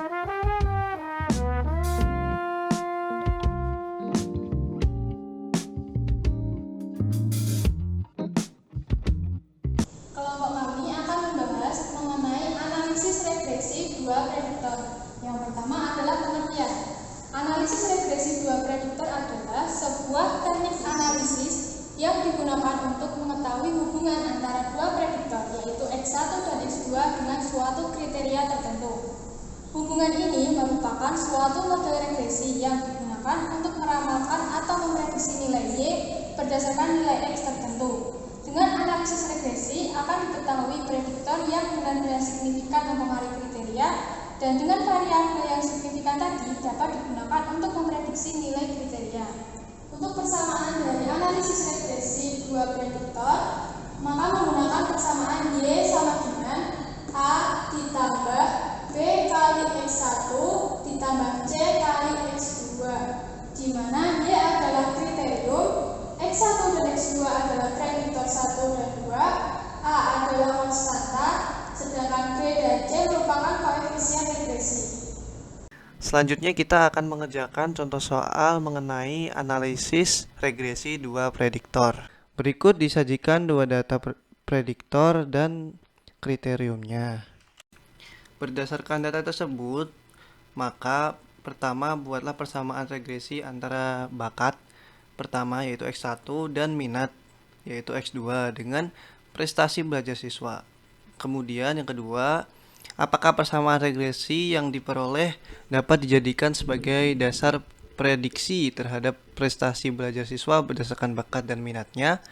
Kelompok kami akan membahas mengenai analisis regresi dua prediktor. Yang pertama adalah pengertian. Analisis regresi dua prediktor adalah sebuah teknik analisis yang digunakan untuk mengetahui hubungan antara dua prediktor, yaitu X1 dan X2 dengan suatu kriteria tertentu. Hubungan ini merupakan suatu model regresi yang digunakan untuk meramalkan atau memprediksi nilai Y berdasarkan nilai X tertentu. Dengan analisis regresi akan diketahui prediktor yang benar-benar signifikan mempengaruhi kriteria, dan dengan variabel yang signifikan tadi dapat digunakan untuk memprediksi nilai kriteria. Untuk persamaan dari analisis regresi dua prediktor, maka menggunakan persamaan Y sama dengan A ditambah B kali X1 ditambah C kali X2, di mana Y adalah kriterium, X1 dan X2 adalah prediktor 1 dan 2, A adalah konstanta, sedangkan B dan C merupakan koefisien regresi. Selanjutnya kita akan mengerjakan contoh soal mengenai analisis regresi dua prediktor. Berikut disajikan dua data prediktor dan kriteriumnya. Berdasarkan data tersebut, maka pertama buatlah persamaan regresi antara bakat pertama yaitu X1 dan minat yaitu X2 dengan prestasi belajar siswa. Kemudian yang kedua, apakah persamaan regresi yang diperoleh dapat dijadikan sebagai dasar prediksi terhadap prestasi belajar siswa berdasarkan bakat dan minatnya?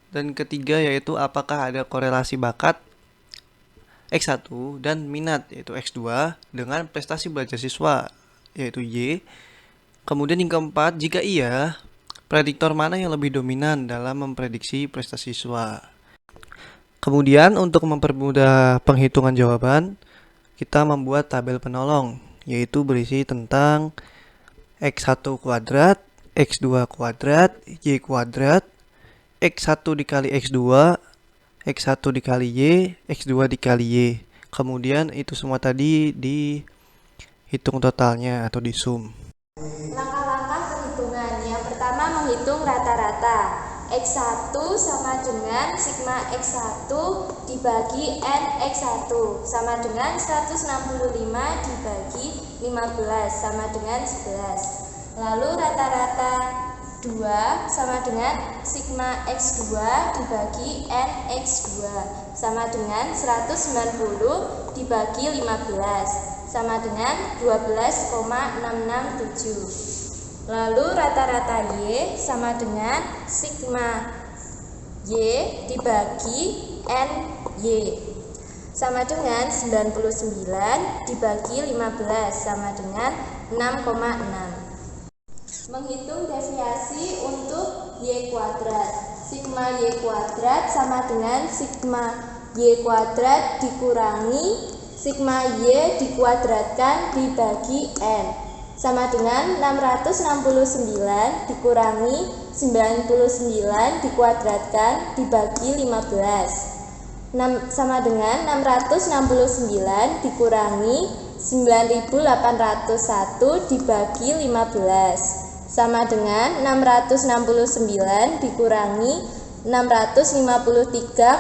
Dan ketiga yaitu apakah ada korelasi bakat X1 dan minat yaitu X2 dengan prestasi belajar siswa yaitu Y. Kemudian yang keempat, jika iya, prediktor mana yang lebih dominan dalam memprediksi prestasi siswa? Kemudian untuk mempermudah penghitungan jawaban, kita membuat tabel penolong, yaitu berisi tentang X1 kuadrat, X2 kuadrat, Y kuadrat, X1 dikali X2, X1 dikali Y, X2 dikali Y. Kemudian itu semua tadi dihitung totalnya atau disum. Langkah-langkah perhitungan. Yang pertama menghitung rata-rata. X1 sama dengan sigma X1 dibagi N X1 sama dengan 165 dibagi 15 sama dengan 11. Lalu rata-rata 2 sama dengan sigma X2 dibagi N X2 sama dengan 190 dibagi 15 sama dengan 12,667. Lalu rata-rata Y sama dengan sigma Y dibagi N Y sama dengan 99 dibagi 15 sama dengan 6,6. Menghitung deviasi untuk Y kuadrat. Sigma Y kuadrat sama dengan sigma Y kuadrat dikurangi sigma Y dikuadratkan dibagi N sama dengan 669 dikurangi 99 dikuadratkan dibagi 15 sama dengan 669 dikurangi 9801 dibagi 15 sama dengan 669 dikurangi 653,4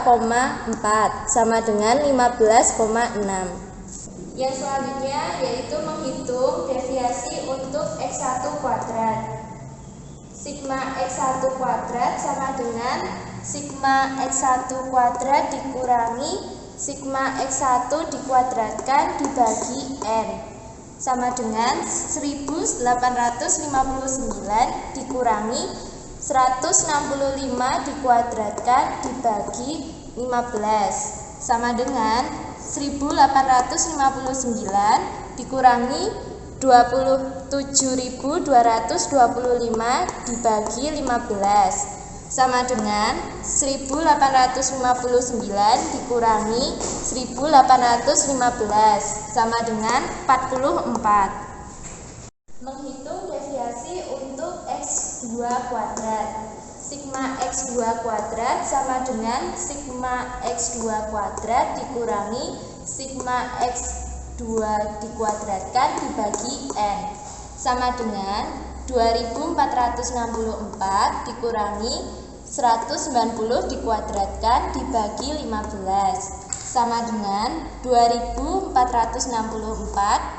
sama dengan 15,6. Yang selanjutnya yaitu menghitung deviasi untuk X1 kuadrat. Sigma X1 kuadrat sama dengan sigma X1 kuadrat dikurangi sigma X1 dikuadratkan dibagi N sama dengan 1859 dikurangi 165 dikuadratkan dibagi 15 sama dengan 1859 dikurangi 27.225 dibagi 15 sama dengan 1859 dikurangi 1815 sama dengan 44. Menghitung deviasi untuk X2 kuadrat. Sigma X2 kuadrat sama dengan sigma X2 kuadrat dikurangi sigma X1 2 dikuadratkan dibagi N sama dengan 2464 dikurangi 190 dikuadratkan dibagi 15 sama dengan 2464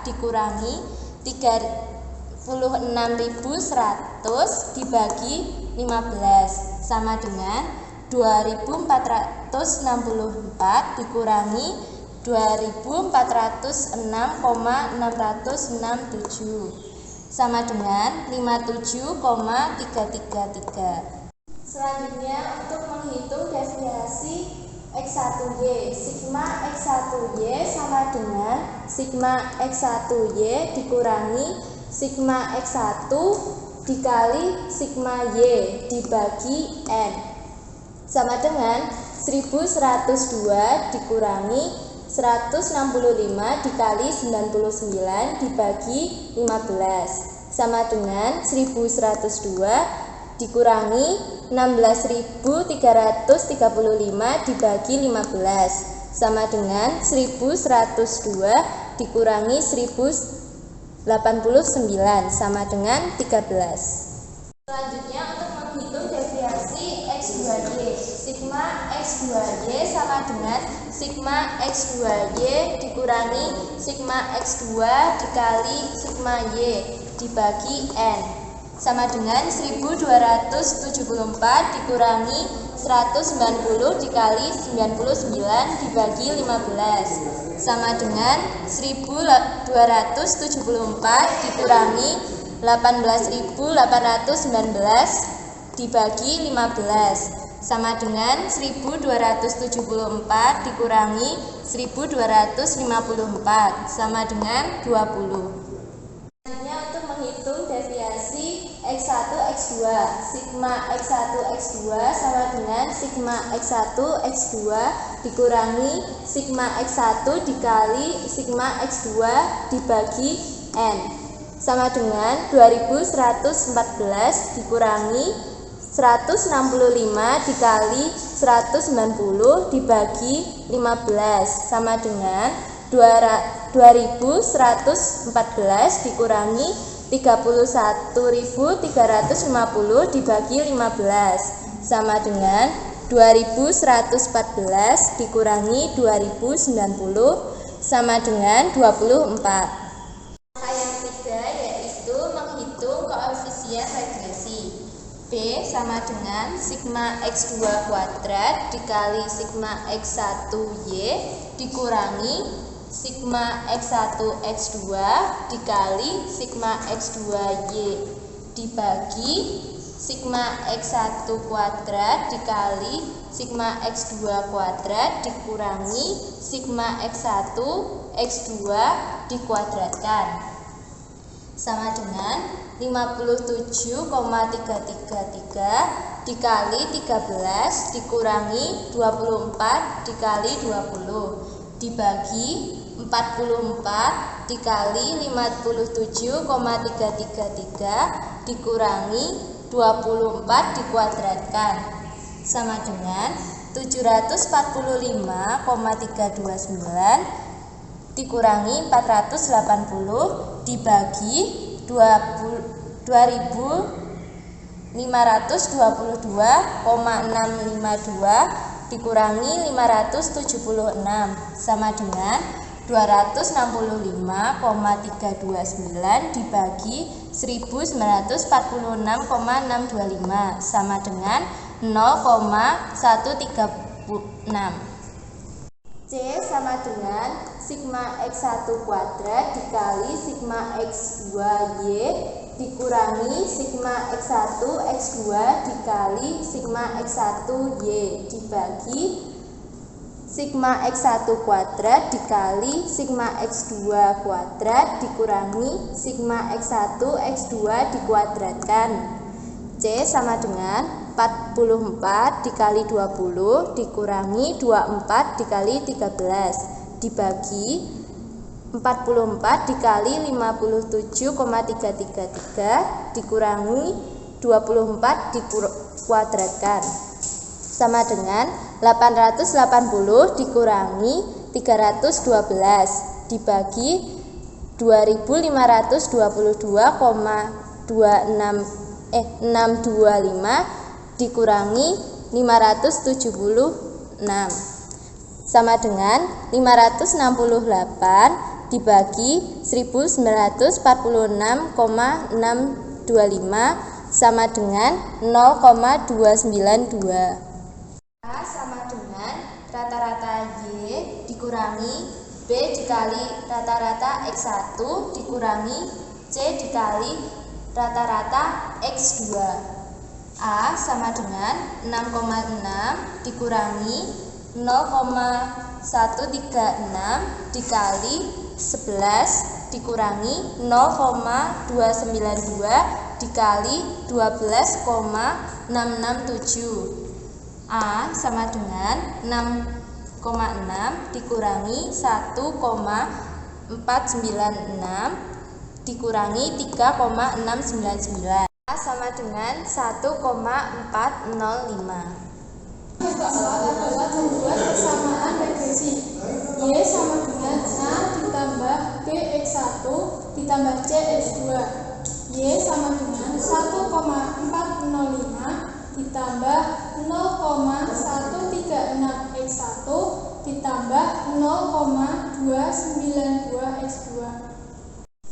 dikurangi 36.100 dibagi 15 sama dengan 2464 dikurangi 2406,667 sama dengan 57,333. Selanjutnya untuk menghitung deviasi X1Y, sigma X1Y sama dengan sigma X1Y dikurangi sigma X1 dikali sigma Y dibagi N sama dengan 1102 dikurangi 165 dikali 99 dibagi 15 sama dengan 1102 dikurangi 16.335 dibagi 15 sama dengan 1102 dikurangi 1089 sama dengan 13. Selanjutnya untuk menghitung deviasi X2Y, sigma X2Y sama dengan sigma X2Y dikurangi sigma X2 dikali sigma Y dibagi N sama dengan 1274 dikurangi 190 dikali 99 dibagi 15 sama dengan 1274 dikurangi 18.819 dibagi 15 sama dengan 1274 dikurangi 1254 sama dengan 20. Untuk menghitung deviasi X1 X2, sigma X1 X2 sama dengan sigma X1 X2 dikurangi sigma X1 dikali sigma X2 dibagi N sama dengan 2114 dikurangi 165 dikali 190 dibagi 15 sama dengan 2114 dikurangi 31.350 dibagi 15 sama dengan 2114 dikurangi 2090 sama dengan 24. Langkah yang ketiga yaitu menghitung koefisien regresi. B sama dengan sigma X2 kuadrat dikali sigma X1Y dikurangi sigma X1 X2 dikali sigma X2Y dibagi sigma X1 kuadrat dikali sigma X2 kuadrat dikurangi sigma X1 X2 dikuadratkan sama dengan 57,333 dikali 13 dikurangi 24 dikali 20 dibagi 44 dikali 57,333 dikurangi 24 dikuadratkan sama dengan 745,329 dikurangi 480 dibagi 2522,652 dikurangi 576 sama dengan 265,329 dibagi 1946,625 sama dengan 0,136. C sama dengan sigma X1 kuadrat dikali sigma X2Y dikurangi sigma X1 X2 dikali sigma X1Y dibagi sigma X1 kuadrat dikali sigma X2 kuadrat dikurangi sigma X1 X2 dikuadratkan. C sama dengan 44 dikali 20 dikurangi 24 dikali 13 dibagi 44 dikali 57,333 dikurangi 24 dikuadratkan sama dengan 880 dikurangi 312 dibagi 2522,625 dikurangi 576 sama dengan 568 dibagi 1946,625 sama dengan 0,292. A sama dengan rata-rata Y dikurangi B dikali rata-rata X1 dikurangi C dikali rata-rata X2. A sama dengan 6,6 dikurangi 0,136 dikali 11 dikurangi 0,292 dikali 12,667. A sama dengan 6,6 dikurangi 1,496 dikurangi 3,699. A sama dengan 1,405. Yang keempat adalah membuat persamaan regresi. Y sama dengan A ditambah B X1 ditambah C X2. Y sama dengan 1,405 ditambah 0,136 X1 ditambah 0,292 X2.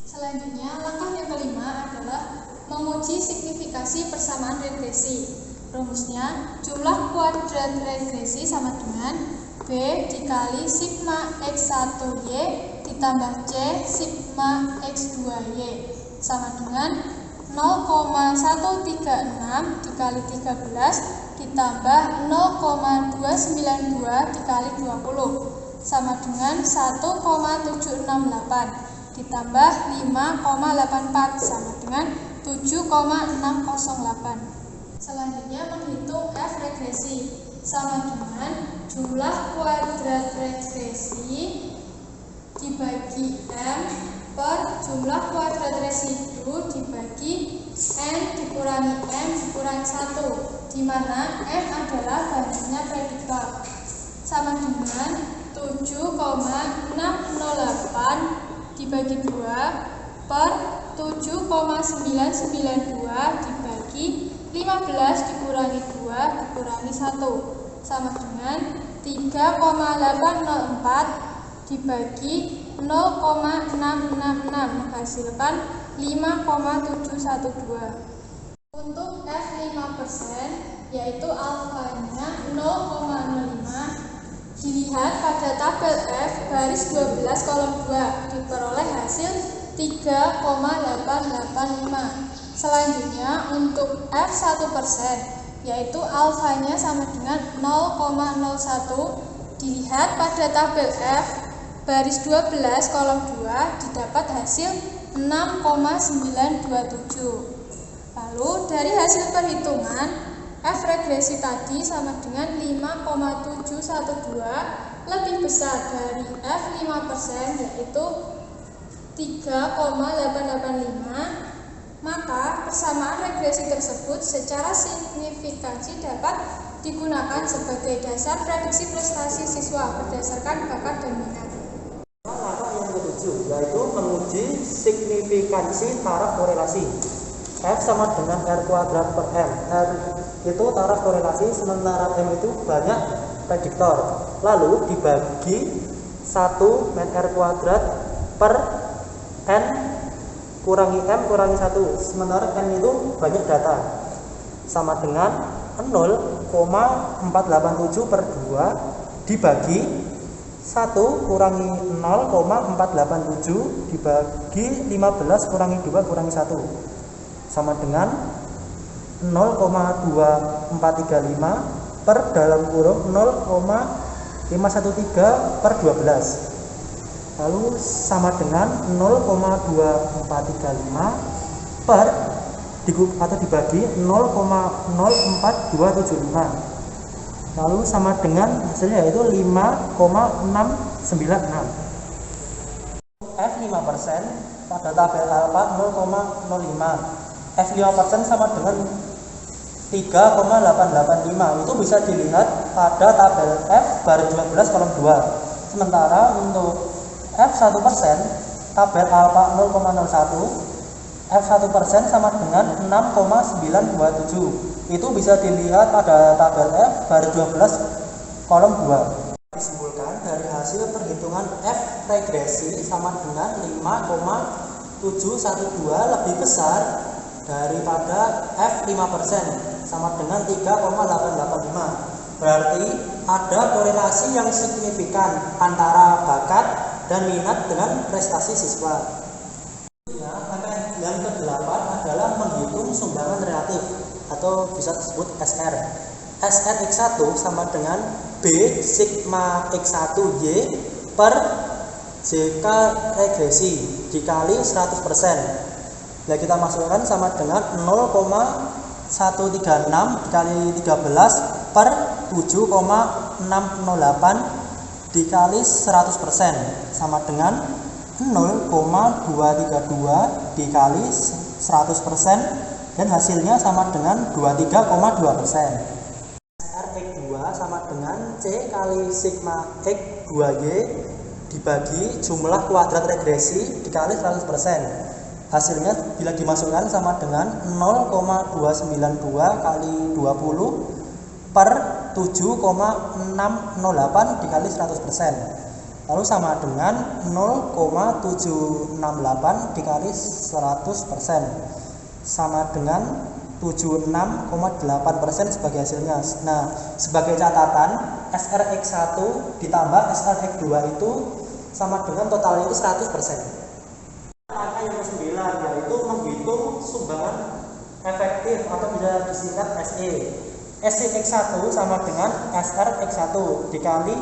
Selanjutnya, langkah yang kelima adalah menguji signifikasi persamaan regresi. Rumusnya, jumlah kuadrat regresi sama dengan B dikali sigma X1Y ditambah C sigma X2Y sama dengan 0,136 dikali 13 ditambah 0,292 dikali 20 sama dengan 1,768 ditambah 5,84 sama dengan 7,608. Selanjutnya menghitung F regresi sama dengan jumlah kuadrat regresi dibagi M per jumlah kuadrat residu dibagi N dikurangi M dikurangi 1, di mana M adalah banyaknya prediktor, sama dengan 7,608 dibagi 2 per 7,992 dibagi 15 dikurangi 2 dikurangi 1 sama dengan 3,804 dibagi 0,666 menghasilkan 5,712. Untuk F 5% yaitu alfanya 0,05 dilihat pada tabel F baris 12 kolom 2 diperoleh hasil 3,885. Selanjutnya untuk F 1% yaitu alfanya sama dengan 0,01 dilihat pada tabel F baris 12 kolom 2 didapat hasil 6,927. Lalu dari hasil perhitungan F regresi tadi sama dengan 5,712 lebih besar dari F 5% yaitu 3,885. Maka persamaan regresi tersebut secara signifikansi dapat digunakan sebagai dasar prediksi prestasi siswa berdasarkan bakat dan minat. Langkah yang ketujuh yaitu menguji signifikansi taraf korelasi. F sama dengan R kuadrat per M. R itu taraf korelasi, sementara M itu banyak prediktor. Lalu dibagi 1 min R kuadrat per N kurangi M kurangi 1, sementara N itu banyak data, sama dengan 0,487 per 2 dibagi 1 kurangi 0,487 dibagi 15 kurangi 2 kurangi 1 sama dengan 0,2435 per dalam kurung 0,513 per 12. Lalu sama dengan 0,2435 per atau dibagi 0,04275. Lalu sama dengan hasilnya yaitu 5,696. F 5% pada tabel alfa 0,05. F 5% sama dengan 3,885. Itu bisa dilihat pada tabel F baris 12 kolom 2. Sementara untuk F1%, tabel alfa 0,01, F1% sama dengan 6,927. Itu bisa dilihat pada tabel F baris 12 kolom 2. Disimpulkan dari hasil perhitungan F regresi sama dengan 5,712 lebih besar daripada F 5% sama dengan 3,885. Berarti ada korelasi yang signifikan antara bakat dan minat dengan prestasi siswa. Yang ke-8 adalah menghitung sumbangan relatif atau bisa disebut SR. SR X1 sama dengan B sigma X1 Y per JK regresi dikali 100%. Nah, kita masukkan sama dengan 0,136 dikali 13 per 7,608 dikali 100% sama dengan 0,232 dikali 100% dan hasilnya sama dengan 23,2%. SR X2 sama dengan C kali sigma X2Y dibagi jumlah kuadrat regresi dikali 100%. Hasilnya bila dimasukkan sama dengan 0,292 kali 20 per 7,608 dikali 100%. Lalu sama dengan 0,768 dikali 100% sama dengan 76,8% sebagai hasilnya. Nah, sebagai catatan SRX1 ditambah SRX2 itu sama dengan totalnya itu 100%. Langkah yang ke-9 yaitu menghitung sumbangan efektif atau bisa disingkat SE. SEX1 sama dengan SRX1 dikali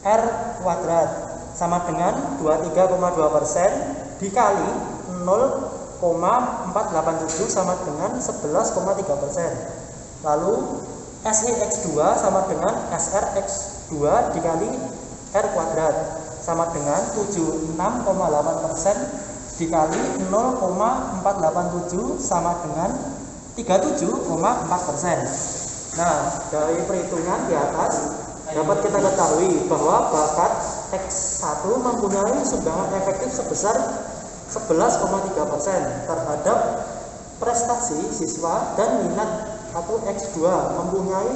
R kuadrat sama dengan 23,2% dikali 0,487 sama dengan 11,3%. Lalu SEX2 sama dengan SRX2 dikali R kuadrat sama dengan 76,8% dikali 0,487 sama dengan 37,4%. Nah, dari perhitungan di atas dapat kita ketahui bahwa bakat X1 mempunyai sumbangan efektif sebesar 11,3% terhadap prestasi siswa dan minat atau X2 mempunyai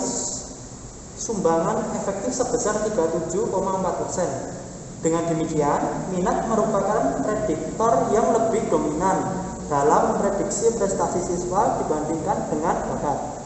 sumbangan efektif sebesar 37,4%. Dengan demikian, minat merupakan prediktor yang lebih dominan dalam memprediksi prestasi siswa dibandingkan dengan bakat.